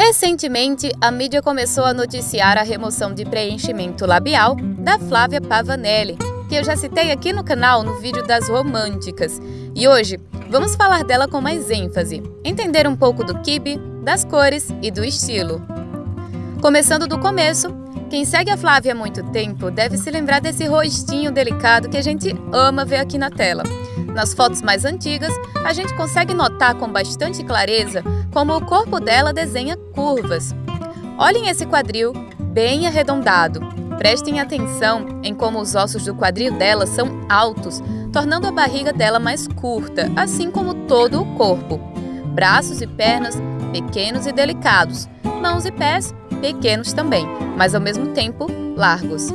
Recentemente, a mídia começou a noticiar a remoção de preenchimento labial da Flávia Pavanelli, que eu já citei aqui no canal no vídeo das românticas. E hoje, vamos falar dela com mais ênfase, entender um pouco do quibe, das cores e do estilo. Começando do começo, quem segue a Flávia há muito tempo deve se lembrar desse rostinho delicado que a gente ama ver aqui na tela. Nas fotos mais antigas, a gente consegue notar com bastante clareza como o corpo dela desenha curvas. Olhem esse quadril bem arredondado. Prestem atenção em como os ossos do quadril dela são altos, tornando a barriga dela mais curta, assim como todo o corpo. Braços e pernas pequenos e delicados, mãos e pés pequenos também, mas ao mesmo tempo largos.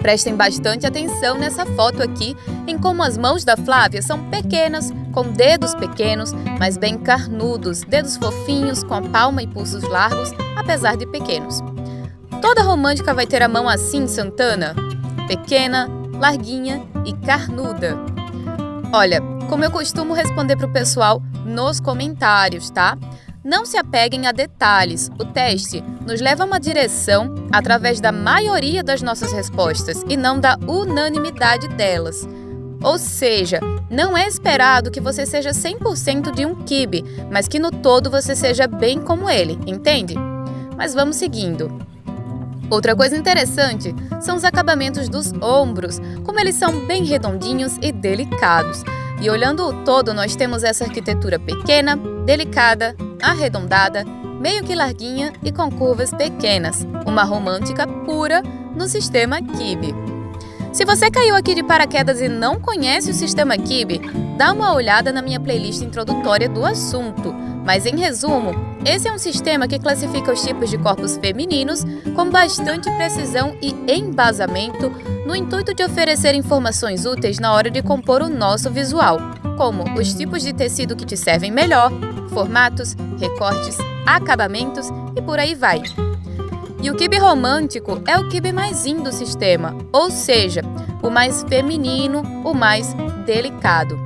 Prestem bastante atenção nessa foto aqui, em como as mãos da Flávia são pequenas, com dedos pequenos, mas bem carnudos, dedos fofinhos, com a palma e pulsos largos, apesar de pequenos. Toda romântica vai ter a mão assim, Santana? Pequena, larguinha e carnuda. Olha, como eu costumo responder para o pessoal nos comentários, tá? Não se apeguem a detalhes. O teste nos leva a uma direção através da maioria das nossas respostas e não da unanimidade delas. Ou seja, não é esperado que você seja 100% de um quibe, mas que no todo você seja bem como ele, entende? Mas vamos seguindo. Outra coisa interessante são os acabamentos dos ombros, como eles são bem redondinhos e delicados. E olhando o todo, nós temos essa arquitetura pequena, delicada, arredondada, meio que larguinha e com curvas pequenas. Uma romântica pura no sistema quibe. Se você caiu aqui de paraquedas e não conhece o sistema quibe, dá uma olhada na minha playlist introdutória do assunto. Mas em resumo, esse é um sistema que classifica os tipos de corpos femininos com bastante precisão e embasamento no intuito de oferecer informações úteis na hora de compor o nosso visual, como os tipos de tecido que te servem melhor, formatos, recortes, acabamentos e por aí vai. E o quibe romântico é o quibe mais in do sistema, ou seja, o mais feminino, o mais delicado.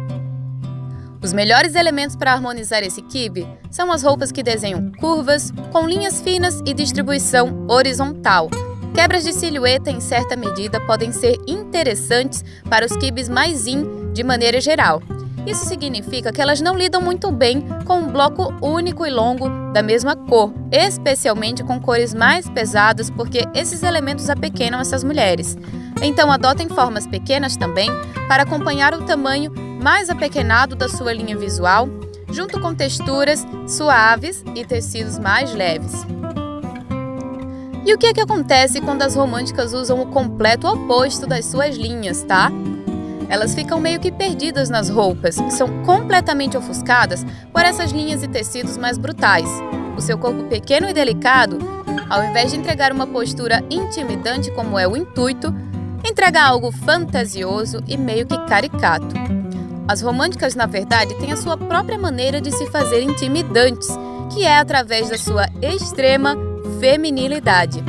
Os melhores elementos para harmonizar esse quibe são as roupas que desenham curvas, com linhas finas e distribuição horizontal. Quebras de silhueta em certa medida podem ser interessantes para os quibes mais in de maneira geral. Isso significa que elas não lidam muito bem com um bloco único e longo da mesma cor, especialmente com cores mais pesadas, porque esses elementos apequenam essas mulheres. Então adotem formas pequenas também para acompanhar o tamanho mais apequenado da sua linha visual, junto com texturas suaves e tecidos mais leves. E o que é que acontece quando as românticas usam o completo oposto das suas linhas, tá? Elas ficam meio que perdidas nas roupas, são completamente ofuscadas por essas linhas e tecidos mais brutais. O seu corpo pequeno e delicado, ao invés de entregar uma postura intimidante como é o intuito, entrega algo fantasioso e meio que caricato. As românticas, na verdade, têm a sua própria maneira de se fazer intimidantes, que é através da sua extrema feminilidade.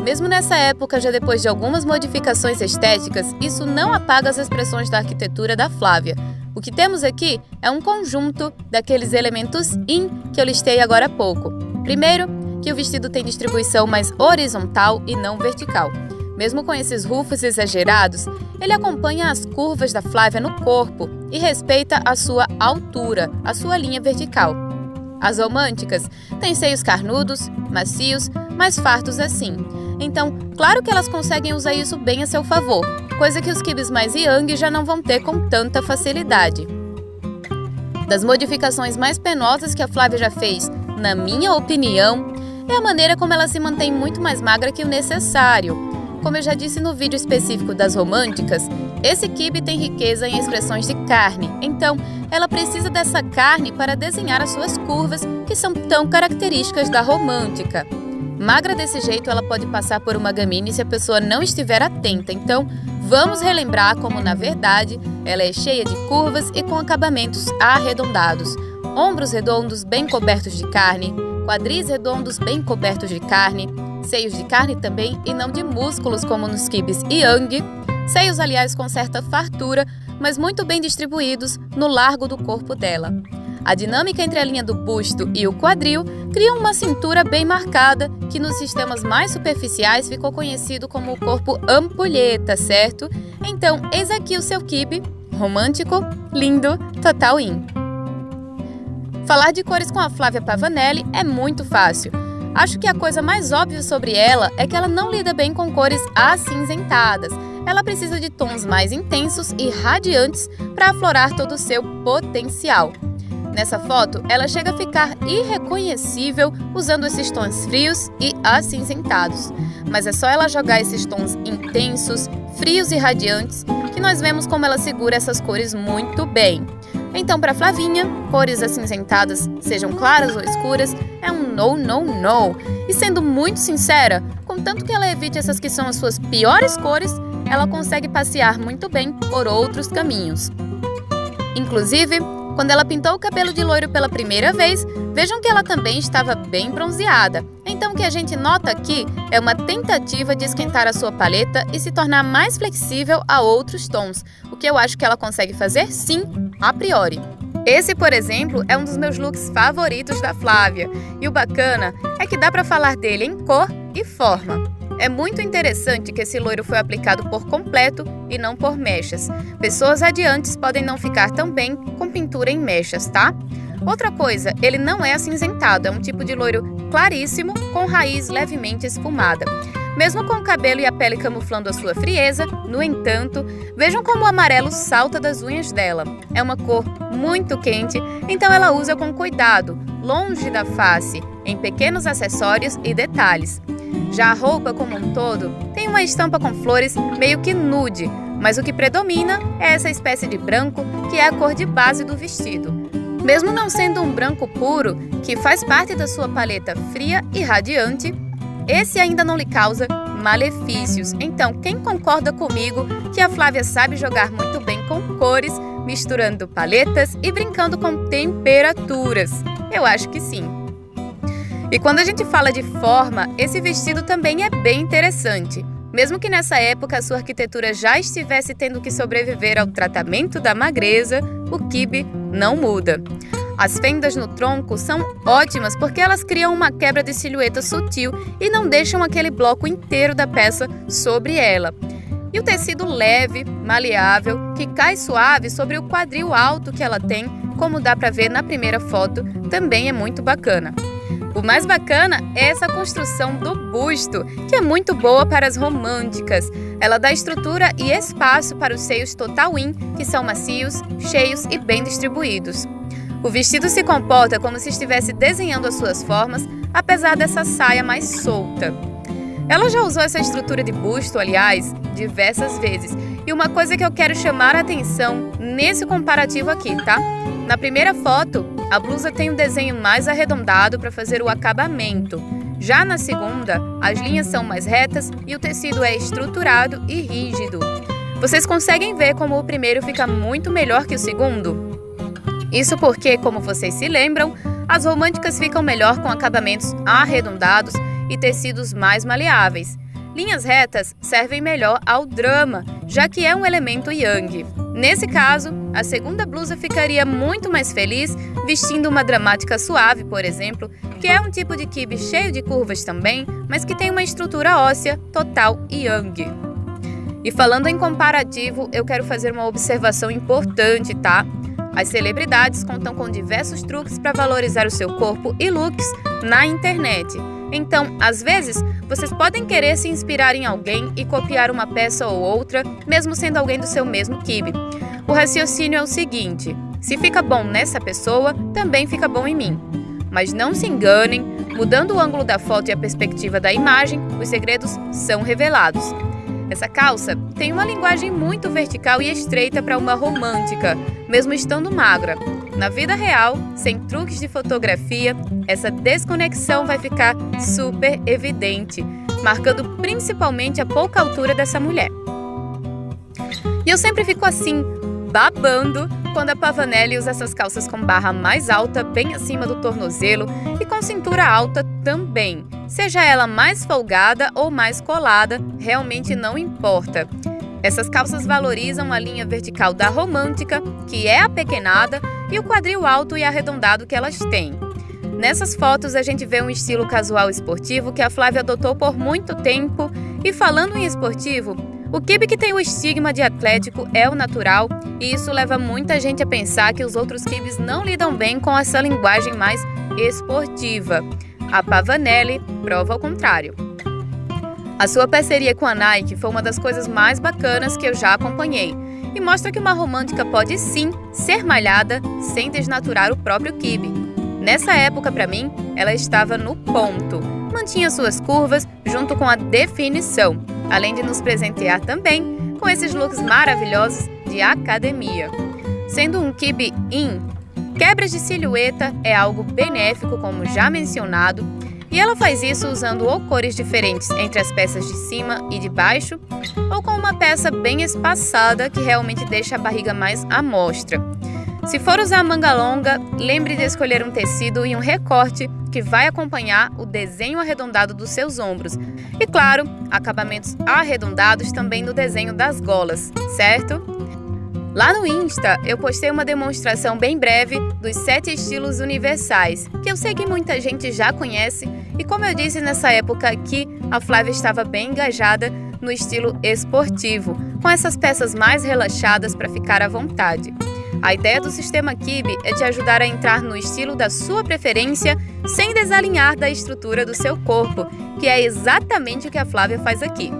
Mesmo nessa época, já depois de algumas modificações estéticas, isso não apaga as expressões da arquitetura da Flávia. O que temos aqui é um conjunto daqueles elementos in que eu listei agora há pouco. Primeiro, que o vestido tem distribuição mais horizontal e não vertical. Mesmo com esses rufos exagerados, ele acompanha as curvas da Flávia no corpo e respeita a sua altura, a sua linha vertical. As românticas têm seios carnudos, macios, mais fartos assim. Então, claro que elas conseguem usar isso bem a seu favor, coisa que os quibes mais young já não vão ter com tanta facilidade. Das modificações mais penosas que a Flávia já fez, na minha opinião, é a maneira como ela se mantém muito mais magra que o necessário. Como eu já disse no vídeo específico das românticas, esse quibe tem riqueza em expressões de carne, então ela precisa dessa carne para desenhar as suas curvas, que são tão características da romântica. Magra desse jeito, ela pode passar por uma gamine se a pessoa não estiver atenta, então vamos relembrar como, na verdade, ela é cheia de curvas e com acabamentos arredondados. Ombros redondos bem cobertos de carne, quadris redondos bem cobertos de carne, seios de carne também e não de músculos como nos quibes young, seios aliás com certa fartura, mas muito bem distribuídos no largo do corpo dela. A dinâmica entre a linha do busto e o quadril cria uma cintura bem marcada, que nos sistemas mais superficiais ficou conhecido como o corpo ampulheta, certo? Então, eis aqui o seu quibe, romântico, lindo, total in. Falar de cores com a Flávia Pavanelli é muito fácil. Acho que a coisa mais óbvia sobre ela é que ela não lida bem com cores acinzentadas. Ela precisa de tons mais intensos e radiantes para aflorar todo o seu potencial. Nessa foto, ela chega a ficar irreconhecível usando esses tons frios e acinzentados. Mas é só ela jogar esses tons intensos, frios e radiantes que nós vemos como ela segura essas cores muito bem. Então, para Flavinha, cores acinzentadas, sejam claras ou escuras, é um no, no, no. E sendo muito sincera, contanto que ela evite essas que são as suas piores cores, ela consegue passear muito bem por outros caminhos. Inclusive, quando ela pintou o cabelo de loiro pela primeira vez, vejam que ela também estava bem bronzeada. Então o que a gente nota aqui é uma tentativa de esquentar a sua paleta e se tornar mais flexível a outros tons, o que eu acho que ela consegue fazer sim, a priori. Esse, por exemplo, é um dos meus looks favoritos da Flávia, e o bacana é que dá para falar dele em cor e forma. É muito interessante que esse loiro foi aplicado por completo e não por mechas. Pessoas radiantes podem não ficar tão bem com pintura em mechas, tá? Outra coisa, ele não é acinzentado, é um tipo de loiro claríssimo com raiz levemente esfumada. Mesmo com o cabelo e a pele camuflando a sua frieza, no entanto, vejam como o amarelo salta das unhas dela. É uma cor muito quente, então ela usa com cuidado, longe da face, em pequenos acessórios e detalhes. Já a roupa como um todo tem uma estampa com flores meio que nude, mas o que predomina é essa espécie de branco que é a cor de base do vestido. Mesmo não sendo um branco puro, que faz parte da sua paleta fria e radiante, esse ainda não lhe causa malefícios. Então, quem concorda comigo que a Flávia sabe jogar muito bem com cores, misturando paletas e brincando com temperaturas? Eu acho que sim. E quando a gente fala de forma, esse vestido também é bem interessante. Mesmo que nessa época a sua arquitetura já estivesse tendo que sobreviver ao tratamento da magreza, o quibe não muda. As fendas no tronco são ótimas porque elas criam uma quebra de silhueta sutil e não deixam aquele bloco inteiro da peça sobre ela. E o tecido leve, maleável, que cai suave sobre o quadril alto que ela tem, como dá para ver na primeira foto, também é muito bacana. O mais bacana é essa construção do busto, que é muito boa para as românticas. Ela dá estrutura e espaço para os seios total in, que são macios, cheios e bem distribuídos. O vestido se comporta como se estivesse desenhando as suas formas, apesar dessa saia mais solta. Ela já usou essa estrutura de busto, aliás, diversas vezes. E uma coisa que eu quero chamar a atenção nesse comparativo aqui, tá? Na primeira foto, a blusa tem um desenho mais arredondado para fazer o acabamento. Já na segunda, as linhas são mais retas e o tecido é estruturado e rígido. Vocês conseguem ver como o primeiro fica muito melhor que o segundo? Isso porque, como vocês se lembram, as românticas ficam melhor com acabamentos arredondados e tecidos mais maleáveis. Linhas retas servem melhor ao drama, já que é um elemento yang. Nesse caso, a segunda blusa ficaria muito mais feliz vestindo uma dramática suave, por exemplo, que é um tipo de quibe cheio de curvas também, mas que tem uma estrutura óssea total yang. E falando em comparativo, eu quero fazer uma observação importante, tá? As celebridades contam com diversos truques para valorizar o seu corpo e looks na internet. Então, às vezes, vocês podem querer se inspirar em alguém e copiar uma peça ou outra, mesmo sendo alguém do seu mesmo quibe. O raciocínio é o seguinte: se fica bom nessa pessoa, também fica bom em mim. Mas não se enganem, mudando o ângulo da foto e a perspectiva da imagem, os segredos são revelados. Essa calça tem uma linguagem muito vertical e estreita para uma romântica, mesmo estando magra. Na vida real, sem truques de fotografia, essa desconexão vai ficar super evidente, marcando principalmente a pouca altura dessa mulher. E eu sempre fico assim, babando, quando a Pavanelli usa essas calças com barra mais alta, bem acima do tornozelo, e com cintura alta também. Seja ela mais folgada ou mais colada, realmente não importa. Essas calças valorizam a linha vertical da romântica, que é apequenada, e o quadril alto e arredondado que elas têm. Nessas fotos a gente vê um estilo casual esportivo que a Flávia adotou por muito tempo. E falando em esportivo, o quibe que tem o estigma de atlético é o natural, e isso leva muita gente a pensar que os outros quibes não lidam bem com essa linguagem mais esportiva. A Pavanelli prova o contrário. A sua parceria com a Nike foi uma das coisas mais bacanas que eu já acompanhei, e mostra que uma romântica pode sim ser malhada sem desnaturar o próprio quibe. Nessa época, para mim, ela estava no ponto. Mantinha suas curvas junto com a definição, além de nos presentear também com esses looks maravilhosos de academia. Sendo um quibe in, quebras de silhueta é algo benéfico, como já mencionado, e ela faz isso usando ou cores diferentes entre as peças de cima e de baixo, ou com uma peça bem espaçada que realmente deixa a barriga mais à mostra. Se for usar manga longa, lembre de escolher um tecido e um recorte que vai acompanhar o desenho arredondado dos seus ombros. E claro, acabamentos arredondados também no desenho das golas, certo? Lá no Insta, eu postei uma demonstração bem breve dos 7 estilos universais, que eu sei que muita gente já conhece, e como eu disse nessa época aqui, a Flávia estava bem engajada no estilo esportivo, com essas peças mais relaxadas para ficar à vontade. A ideia do sistema Quibe é te ajudar a entrar no estilo da sua preferência sem desalinhar da estrutura do seu corpo, que é exatamente o que a Flávia faz aqui.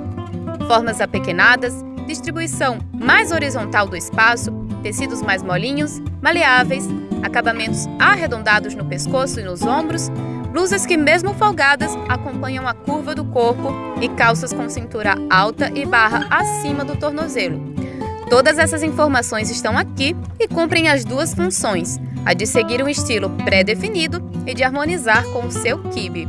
Formas apequenadas, distribuição mais horizontal do espaço, tecidos mais molinhos, maleáveis, acabamentos arredondados no pescoço e nos ombros, blusas que mesmo folgadas acompanham a curva do corpo e calças com cintura alta e barra acima do tornozelo. Todas essas informações estão aqui e cumprem as duas funções, a de seguir um estilo pré-definido e de harmonizar com o seu quibe.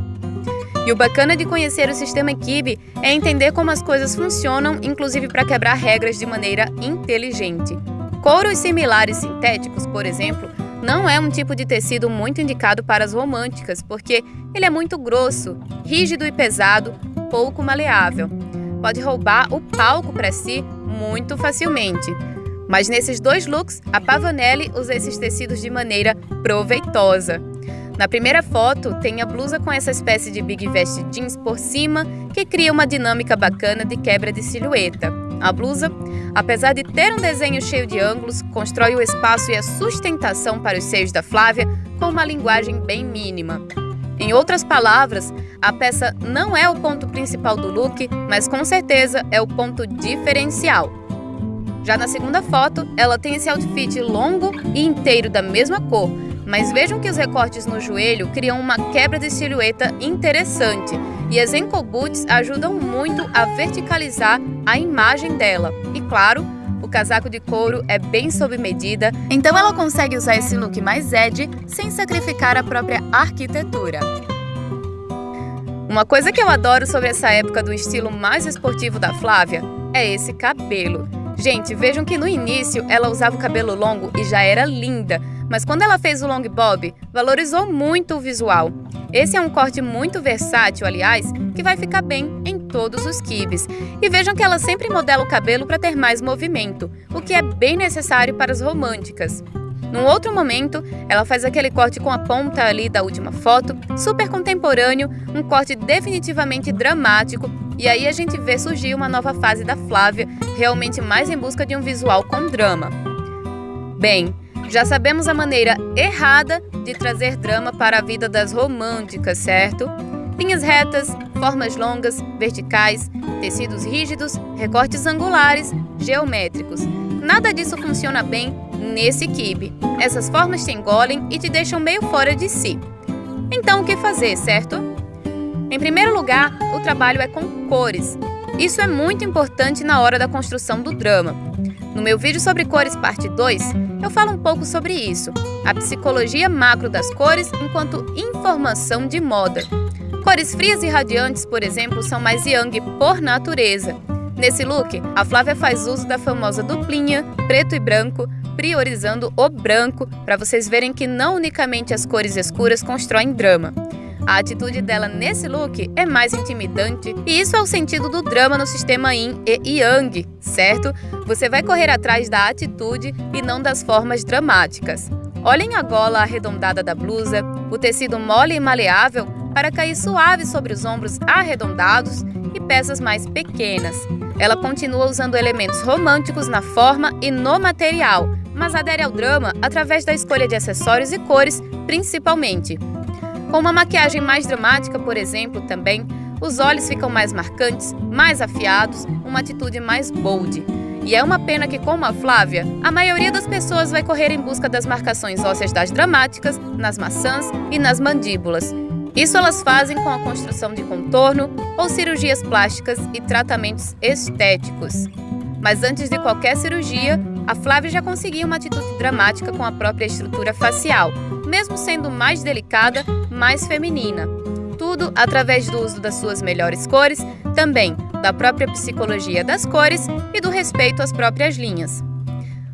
E o bacana de conhecer o sistema Quibe é entender como as coisas funcionam, inclusive para quebrar regras de maneira inteligente. Couros similares sintéticos, por exemplo, não é um tipo de tecido muito indicado para as românticas, porque ele é muito grosso, rígido e pesado, pouco maleável. Pode roubar o palco para si muito facilmente. Mas nesses 2 looks, a Pavanelli usa esses tecidos de maneira proveitosa. Na primeira foto, tem a blusa com essa espécie de big vest jeans por cima, que cria uma dinâmica bacana de quebra de silhueta. A blusa, apesar de ter um desenho cheio de ângulos, constrói o espaço e a sustentação para os seios da Flávia com uma linguagem bem mínima. Em outras palavras, a peça não é o ponto principal do look, mas com certeza é o ponto diferencial. Já na segunda foto, ela tem esse outfit longo e inteiro da mesma cor, mas vejam que os recortes no joelho criam uma quebra de silhueta interessante, e as ankle boots ajudam muito a verticalizar a imagem dela. E claro, o casaco de couro é bem sob medida, então ela consegue usar esse look mais edgy sem sacrificar a própria arquitetura. Uma coisa que eu adoro sobre essa época do estilo mais esportivo da Flávia é esse cabelo. Gente, vejam que no início ela usava o cabelo longo e já era linda, mas quando ela fez o long bob, valorizou muito o visual. Esse é um corte muito versátil, aliás, que vai ficar bem em todos os quibes. E vejam que ela sempre modela o cabelo para ter mais movimento, o que é bem necessário para as românticas. Num outro momento, ela faz aquele corte com a ponta ali da última foto, super contemporâneo, um corte definitivamente dramático, e aí a gente vê surgir uma nova fase da Flávia, realmente mais em busca de um visual com drama. Bem, já sabemos a maneira errada de trazer drama para a vida das românticas, certo? Linhas retas, formas longas, verticais, tecidos rígidos, recortes angulares, geométricos. Nada disso funciona bem nesse quibe. Essas formas te engolem e te deixam meio fora de si. Então, o que fazer, certo? Em primeiro lugar, o trabalho é com cores. Isso é muito importante na hora da construção do drama. No meu vídeo sobre cores parte 2, eu falo um pouco sobre isso, a psicologia macro das cores enquanto informação de moda. Cores frias e radiantes, por exemplo, são mais yang por natureza. Nesse look, a Flávia faz uso da famosa duplinha, preto e branco, priorizando o branco, para vocês verem que não unicamente as cores escuras constroem drama. A atitude dela nesse look é mais intimidante, e isso é o sentido do drama no sistema Yin e Yang, certo? Você vai correr atrás da atitude e não das formas dramáticas. Olhem a gola arredondada da blusa, o tecido mole e maleável para cair suave sobre os ombros arredondados e peças mais pequenas. Ela continua usando elementos românticos na forma e no material, mas adere ao drama através da escolha de acessórios e cores, principalmente. Com uma maquiagem mais dramática, por exemplo, também, os olhos ficam mais marcantes, mais afiados, uma atitude mais bold. E é uma pena que, como a Flávia, a maioria das pessoas vai correr em busca das marcações ósseas das dramáticas, nas maçãs e nas mandíbulas. Isso elas fazem com a construção de contorno ou cirurgias plásticas e tratamentos estéticos. Mas antes de qualquer cirurgia, a Flávia já conseguia uma atitude dramática com a própria estrutura facial, mesmo sendo mais delicada, mais feminina. Tudo através do uso das suas melhores cores, também da própria psicologia das cores e do respeito às próprias linhas.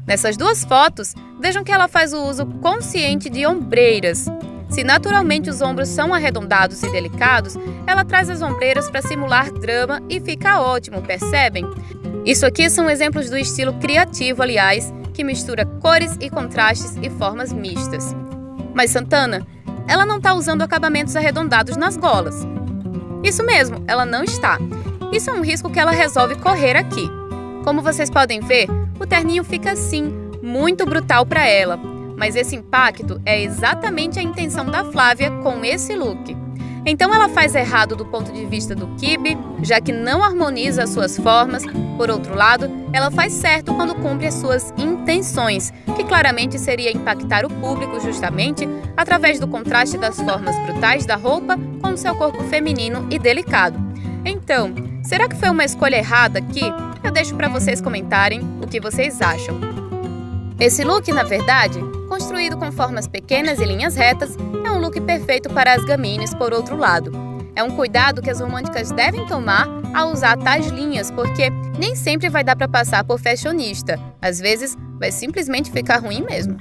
Nessas duas fotos, vejam que ela faz o uso consciente de ombreiras. Se naturalmente os ombros são arredondados e delicados, ela traz as ombreiras para simular drama e fica ótimo, percebem? Isso aqui são exemplos do estilo criativo, aliás, que mistura cores e contrastes e formas mistas. Mas Santana, ela não está usando acabamentos arredondados nas golas. Isso mesmo, ela não está. Isso é um risco que ela resolve correr aqui. Como vocês podem ver, o terninho fica assim, muito brutal para ela. Mas esse impacto é exatamente a intenção da Flávia com esse look. Então ela faz errado do ponto de vista do quibe, já que não harmoniza as suas formas. Por outro lado, ela faz certo quando cumpre as suas intenções, que claramente seria impactar o público justamente através do contraste das formas brutais da roupa com o seu corpo feminino e delicado. Então, será que foi uma escolha errada aqui? Eu deixo para vocês comentarem o que vocês acham. Esse look, na verdade, construído com formas pequenas e linhas retas, é um look perfeito para as gamines, por outro lado. É um cuidado que as românticas devem tomar ao usar tais linhas, porque nem sempre vai dar para passar por fashionista. Às vezes, vai simplesmente ficar ruim mesmo.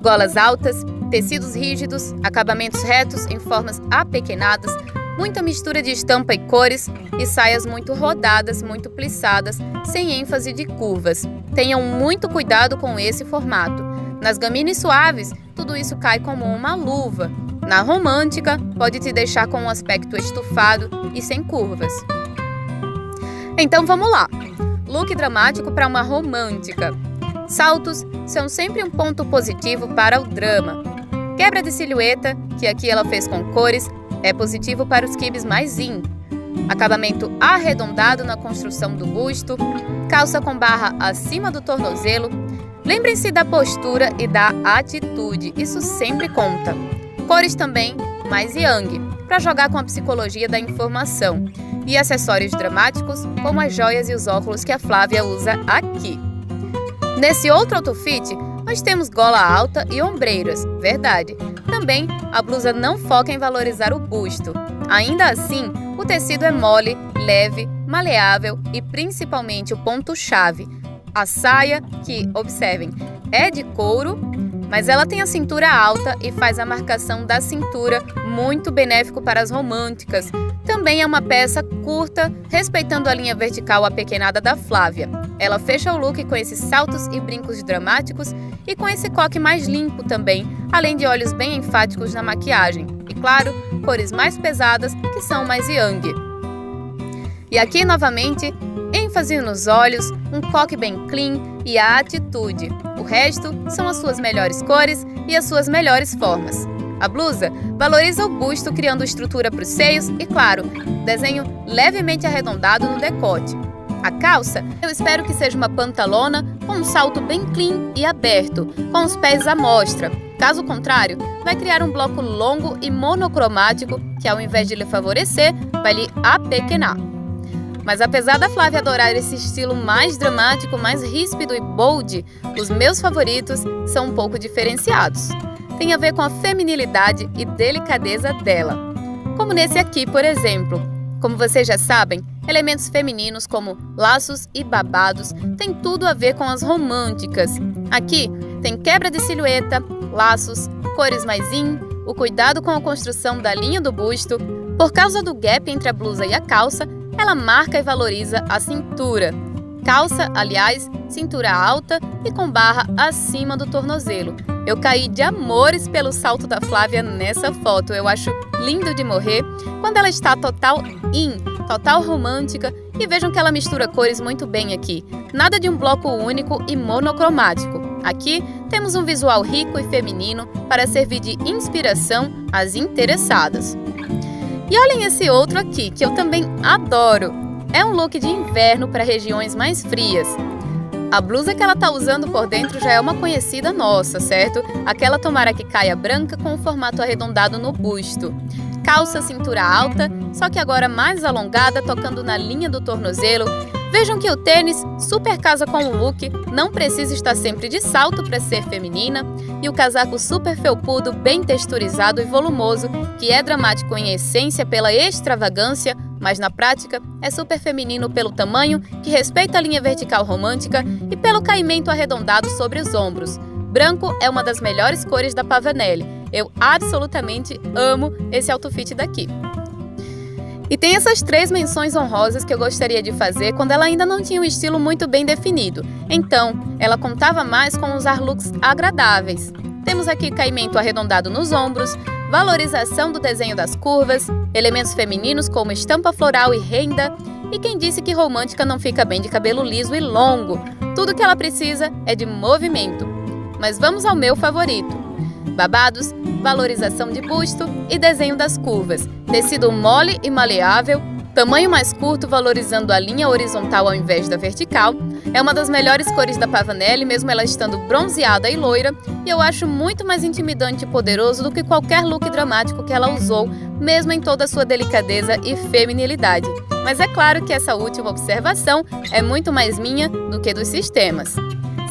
Golas altas, tecidos rígidos, acabamentos retos em formas apequenadas, muita mistura de estampa e cores e saias muito rodadas, muito plissadas, sem ênfase de curvas. Tenham muito cuidado com esse formato. Nas gamines suaves, tudo isso cai como uma luva. Na romântica, pode te deixar com um aspecto estufado e sem curvas. Então vamos lá! Look dramático para uma romântica. Saltos são sempre um ponto positivo para o drama. Quebra de silhueta, que aqui ela fez com cores, é positivo para os quibes mais in. Acabamento arredondado na construção do busto, calça com barra acima do tornozelo. Lembrem-se da postura e da atitude, isso sempre conta. Cores também mais yang, para jogar com a psicologia da informação. E acessórios dramáticos, como as joias e os óculos que a Flávia usa aqui. Nesse outro outfit, nós temos gola alta e ombreiras, verdade. Também, a blusa não foca em valorizar o busto. Ainda assim, o tecido é mole, leve, maleável e principalmente o ponto-chave. A saia, que, observem, é de couro, mas ela tem a cintura alta e faz a marcação da cintura, muito benéfico para as românticas. Também é uma peça curta, respeitando a linha vertical apequenada da Flávia. Ela fecha o look com esses saltos e brincos dramáticos e com esse coque mais limpo também, além de olhos bem enfáticos na maquiagem. E claro, cores mais pesadas que são mais yang. E aqui novamente, ênfase nos olhos, um coque bem clean e a atitude. O resto são as suas melhores cores e as suas melhores formas. A blusa valoriza o busto, criando estrutura para os seios e, claro, desenho levemente arredondado no decote. A calça, eu espero que seja uma pantalona com um salto bem clean e aberto, com os pés à mostra. Caso contrário, vai criar um bloco longo e monocromático que, ao invés de lhe favorecer, vai lhe apequenar. Mas apesar da Flávia adorar esse estilo mais dramático, mais ríspido e bold, os meus favoritos são um pouco diferenciados. Tem a ver com a feminilidade e delicadeza dela. Como nesse aqui, por exemplo. Como vocês já sabem, elementos femininos como laços e babados têm tudo a ver com as românticas. Aqui tem quebra de silhueta, laços, cores mais in, o cuidado com a construção da linha do busto. Por causa do gap entre a blusa e a calça, ela marca e valoriza a cintura. Calça, aliás, cintura alta e com barra acima do tornozelo. Eu caí de amores pelo salto da Flávia nessa foto. Eu acho lindo de morrer quando ela está total romântica. E vejam que ela mistura cores muito bem aqui. Nada de um bloco único e monocromático. Aqui temos um visual rico e feminino para servir de inspiração às interessadas. E olhem esse outro aqui, que eu também adoro. É um look de inverno para regiões mais frias. A blusa que ela tá usando por dentro já é uma conhecida nossa, certo? Aquela tomara que caia branca com o formato arredondado no busto. Calça cintura alta, só que agora mais alongada, tocando na linha do tornozelo. Vejam que o tênis super casa com o look, não precisa estar sempre de salto para ser feminina. E o casaco super felpudo, bem texturizado e volumoso, que é dramático em essência pela extravagância, mas na prática é super feminino pelo tamanho, que respeita a linha vertical romântica e pelo caimento arredondado sobre os ombros. Branco é uma das melhores cores da Pavanelli. Eu absolutamente amo esse outfit daqui. E tem essas 3 menções honrosas que eu gostaria de fazer quando ela ainda não tinha um estilo muito bem definido. Então, ela contava mais com usar looks agradáveis. Temos aqui caimento arredondado nos ombros, valorização do desenho das curvas, elementos femininos como estampa floral e renda. E quem disse que romântica não fica bem de cabelo liso e longo? Tudo que ela precisa é de movimento. Mas vamos ao meu favorito. Babados, valorização de busto e desenho das curvas. Tecido mole e maleável, tamanho mais curto valorizando a linha horizontal ao invés da vertical. É uma das melhores cores da Pavanelli, mesmo ela estando bronzeada e loira. E eu acho muito mais intimidante e poderoso do que qualquer look dramático que ela usou, mesmo em toda a sua delicadeza e feminilidade. Mas é claro que essa última observação é muito mais minha do que dos sistemas.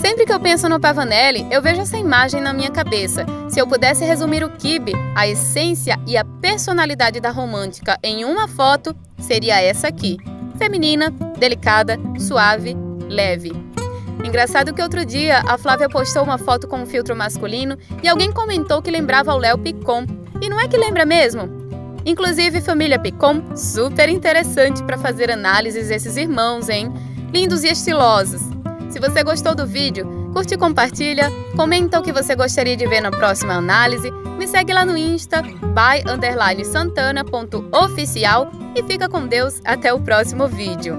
Sempre que eu penso no Pavanelli, eu vejo essa imagem na minha cabeça. Se eu pudesse resumir o quibe, a essência e a personalidade da romântica em uma foto, seria essa aqui. Feminina, delicada, suave, leve. Engraçado que outro dia a Flávia postou uma foto com um filtro masculino e alguém comentou que lembrava o Léo Picon. E não é que lembra mesmo? Inclusive, família Picon, super interessante para fazer análises desses irmãos, hein? Lindos e estilosos. Se você gostou do vídeo, curte e compartilha, comenta o que você gostaria de ver na próxima análise, me segue lá no Insta, by_santana.oficial e fica com Deus até o próximo vídeo.